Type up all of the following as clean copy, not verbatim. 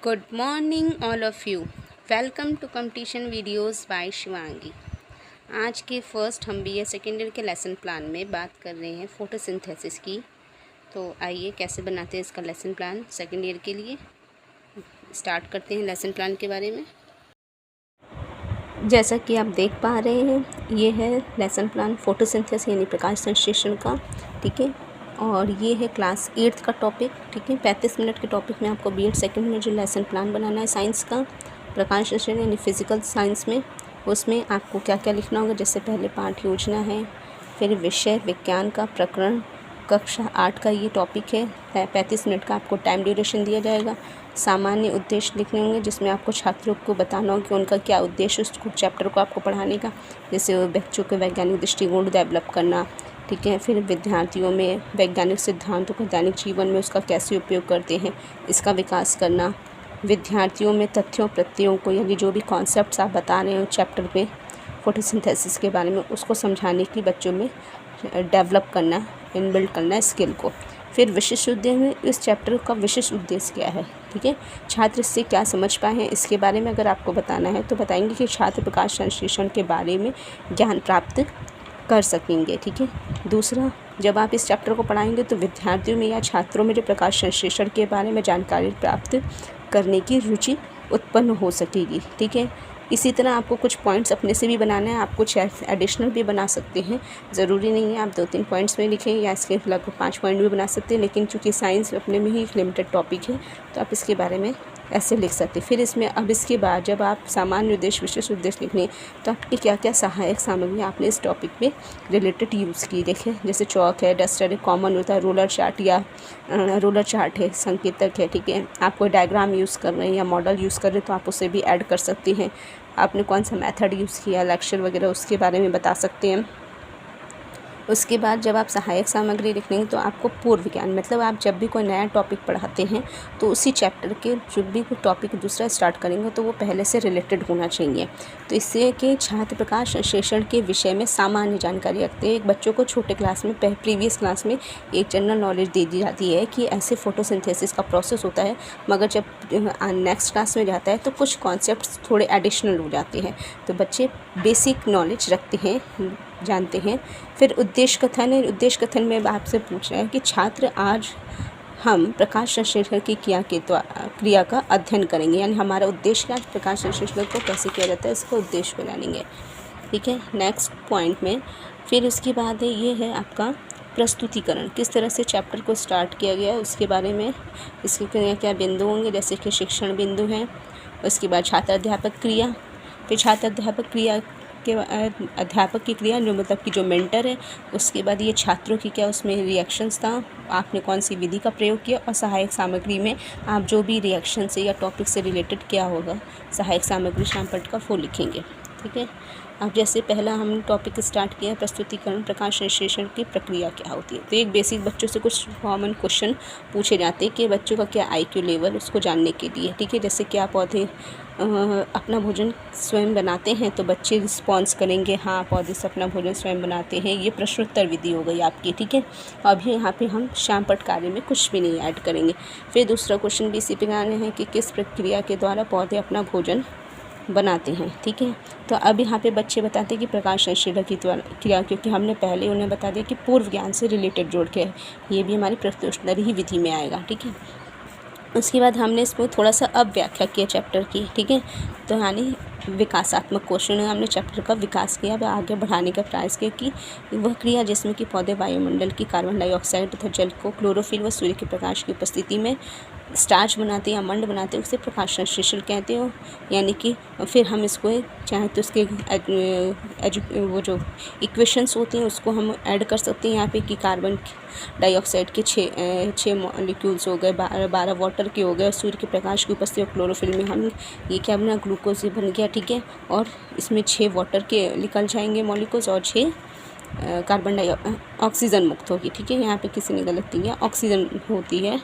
Good morning all of you. Welcome to competition videos by Shivangi. आज के first हम BA second year के lesson plan में बात कर रहे हैं फोटोसिंथेसिस की। तो आइए कैसे बनाते हैं इसका लेसन प्लान सेकेंड ईयर के लिए स्टार्ट करते हैं लेसन प्लान के बारे में। जैसा कि आप देख पा रहे हैं ये है लेसन प्लान फोटोसिंथेसिस यानी प्रकाश संश्लेषण का, ठीक है। और ये है क्लास 8th का टॉपिक, ठीक है। 35 मिनट के टॉपिक में आपको बीएड सेकंड में जो लेसन प्लान बनाना है साइंस का, प्रकाश संश्लेषण यानी फिजिकल साइंस में, उसमें आपको क्या क्या लिखना होगा। जैसे पहले पाठ योजना है, फिर विषय विज्ञान का प्रकरण कक्षा 8 का ये टॉपिक है। 35 मिनट का आपको टाइम ड्यूरेशन दिया जाएगा। सामान्य उद्देश्य लिखने होंगे जिसमें आपको छात्रों को बताना होगा कि उनका क्या उद्देश्य उस चैप्टर को आपको पढ़ाने का, जैसे बच्चों के वैज्ञानिक दृष्टिकोण डेवलप करना, ठीक है। फिर विद्यार्थियों में वैज्ञानिक सिद्धांतों को दैनिक जीवन में उसका कैसे उपयोग करते हैं इसका विकास करना, विद्यार्थियों में तथ्यों प्रत्ययों को यानी जो भी कॉन्सेप्ट्स आप बता रहे हो चैप्टर पे फोटोसिंथेसिस के बारे में उसको समझाने की बच्चों में डेवलप करना, इनबिल्ड करना स्किल को। फिर विशिष्ट उद्देश्य में इस चैप्टर का विशिष्ट उद्देश्य क्या है, ठीक है। छात्र इससे क्या समझ पाए हैं इसके बारे में अगर आपको बताना है तो बताएंगे कि छात्र प्रकाश संश्लेषण के बारे में ज्ञान प्राप्त कर सकेंगे, ठीक है। दूसरा, जब आप इस चैप्टर को पढ़ाएंगे तो विद्यार्थियों में या छात्रों में जो प्रकाश संश्लेषण के बारे में जानकारी प्राप्त करने की रुचि उत्पन्न हो सकेगी, ठीक है। इसी तरह आपको कुछ पॉइंट्स अपने से भी बनाना है, आप कुछ एडिशनल भी बना सकते हैं। ज़रूरी नहीं है आप 2-3 पॉइंट्स में लिखें या इसके लगभग 5 पॉइंट भी बना सकते हैं, लेकिन चूँकि साइंस अपने में ही एक लिमिटेड टॉपिक है तो आप इसके बारे में ऐसे लिख सकते हैं। फिर इसमें अब इसके बाद जब आप सामान्य उद्देश्य विशेष उद्देश्य लिखने तो आपकी क्या क्या सहायक सामग्री आपने इस टॉपिक पे रिलेटेड यूज़ की, देखें जैसे चौक है, डस्टर है, कॉमन होता है, रोलर चार्ट है, संकेतक है, ठीक है। आप कोई डायग्राम यूज़ कर रहे हैं या मॉडल यूज़ कर रहे हैं तो आप उसे भी ऐड कर सकते हैं। आपने कौन सा मेथड यूज़ किया, लेक्चर वगैरह उसके बारे में बता सकते हैं। उसके बाद जब आप सहायक सामग्री लिखेंगे तो आपको पूर्व ज्ञान, मतलब आप जब भी कोई नया टॉपिक पढ़ाते हैं तो उसी चैप्टर के जब भी कोई टॉपिक दूसरा स्टार्ट करेंगे तो वो पहले से रिलेटेड होना चाहिए। तो इससे कि छात्र प्रकाश संश्लेषण के विषय में सामान्य जानकारी रखते हैं। एक बच्चों को छोटे क्लास में प्रीवियस क्लास में एक जनरल नॉलेज दे दी जाती है कि ऐसे फोटोसिंथेसिस का प्रोसेस होता है, मगर जब नेक्स्ट क्लास में जाता है तो कुछ कॉन्सेप्ट्स थोड़े एडिशनल हो जाते हैं, तो बच्चे बेसिक नॉलेज रखते हैं, जानते हैं। फिर उद्देश्य कथन है। उद्देश्य कथन में आपसे पूछ रहा है कि छात्र आज हम प्रकाश संश्लेषण की क्रिया का अध्ययन करेंगे, यानी हमारा उद्देश्य क्या, प्रकाश संश्लेषण को कैसे किया जाता है इसको उद्देश्य को जानेंगे, ठीक है। नेक्स्ट पॉइंट में फिर उसके बाद है ये है आपका प्रस्तुतिकरण, किस तरह से चैप्टर को स्टार्ट किया गया उसके बारे में, इसके क्या क्या बिंदु होंगे, जैसे कि शिक्षण बिंदु हैं। उसके बाद छात्र अध्यापक क्रिया, फिर छात्र अध्यापक क्रिया के अध्यापक की क्रिया जो मतलब कि जो मेंटर है, उसके बाद ये छात्रों की क्या उसमें रिएक्शंस था, आपने कौन सी विधि का प्रयोग किया, और सहायक सामग्री में आप जो भी रिएक्शन से या टॉपिक से रिलेटेड क्या होगा सहायक सामग्री शामपट का वो लिखेंगे, ठीक है। अब जैसे पहला हम टॉपिक स्टार्ट किया प्रस्तुतिकरण, प्रकाश संश्लेषण की प्रक्रिया क्या होती है। तो एक बेसिक बच्चों से कुछ कॉमन क्वेश्चन पूछे जाते हैं कि बच्चों का क्या IQ लेवल उसको जानने के लिए, ठीक है। जैसे क्या पौधे अपना भोजन स्वयं बनाते हैं, तो बच्चे रिस्पॉन्स करेंगे हाँ पौधे से अपना भोजन स्वयं बनाते हैं। ये प्रश्नोत्तर विधि हो गई आपकी, ठीक है। अभी यहाँ पे हम शामपट कार्य में कुछ भी नहीं ऐड करेंगे। फिर दूसरा क्वेश्चन भी इसी प्रकार है कि किस प्रक्रिया के द्वारा पौधे अपना भोजन बनाते हैं, ठीक है। तो अब यहाँ पे बच्चे बताते हैं कि प्रकाश संश्लेषण की क्रिया, क्योंकि हमने पहले उन्हें बता दिया कि पूर्व ज्ञान से रिलेटेड जोड़ के है, ये भी हमारी प्रश्नोत्तरी ही विधि में आएगा, ठीक है। उसके बाद हमने इसको थोड़ा सा अब व्याख्या किया चैप्टर की, ठीक है। तो यानी विकासात्मक क्वेश्चन है, हमने चैप्टर का विकास किया, वह आगे बढ़ाने का प्रयास किया कि वह क्रिया जिसमें कि पौधे वायुमंडल की कार्बन डाइऑक्साइड तथा जल को क्लोरोफिल व सूर्य के प्रकाश की उपस्थिति में स्टार्च बनाते हैं या मंड बनाते हैं, उसे प्रकाश संश्लेषण कहते हो। यानी कि फिर हम इसको चाहे तो उसके वो जो इक्वेशंस होती हैं उसको हम ऐड कर सकते हैं यहाँ पे कि कार्बन डाइऑक्साइड के 6 मॉलिक्यूल्स हो गए, 12 वाटर के हो गए, और सूर्य के प्रकाश की उपस्थिति और क्लोरोफिल में हम ये क्या बना ग्लूकोज बन गया, ठीक है। और इसमें 6 वाटर के निकल जाएंगे मॉलिक्यूल्स और 6 कार्बन ऑक्सीजन मुक्त होगी, ठीक है। यहाँ पे किसी ने गलत दिया, ऑक्सीजन होती है।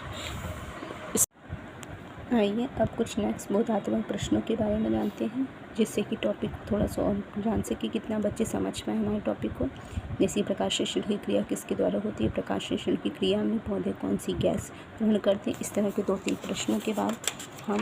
आइए अब कुछ नेक्स्ट बोधात्मक प्रश्नों के बारे में जानते हैं। जिससे कि टॉपिक थोड़ा सा और जान सके, कितना बच्चे समझ पाए हमारे टॉपिक को। जैसे प्रकाशसंश्लेषण की क्रिया किसके द्वारा होती है, प्रकाशसंश्लेषण की क्रिया में पौधे कौन सी गैस ग्रहण करते हैं। इस तरह के 2-3 प्रश्नों के बाद हम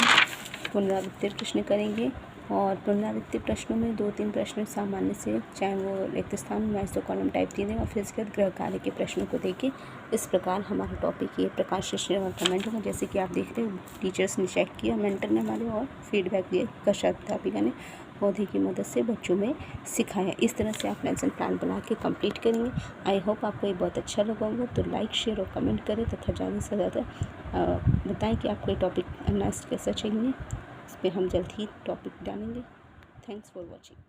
पुनरावृत्ति प्रश्न करेंगे। और पुनरावृत्ति प्रश्नों में 2-3 प्रश्न सामान्य से, चाहे वो रिक्त स्थान मैच तो कॉलम टाइप दिए और फिर इसके बाद गृह कार्य के प्रश्नों को देखें। इस प्रकार हमारा टॉपिक ये प्रकाशसंश्लेषण और कमेंट में, जैसे कि आप देख रहे हैं टीचर्स ने चेक किया, मेंटर ने हमारे, और फीडबैक दिया, अध्यापिका ने पौधे की मदद से बच्चों में सिखाया। इस तरह से आप लेसन प्लान बना के कंप्लीट करेंगे। आई होप आपको ये बहुत अच्छा लगा होगा। तो लाइक, शेयर और कमेंट करें तथा ज़्यादा से ज़्यादा बताएं कि आपको ये टॉपिक नेक्स्ट कैसा चाहिए। इस पर हम जल्द ही टॉपिक डालेंगे। Thanks for watching.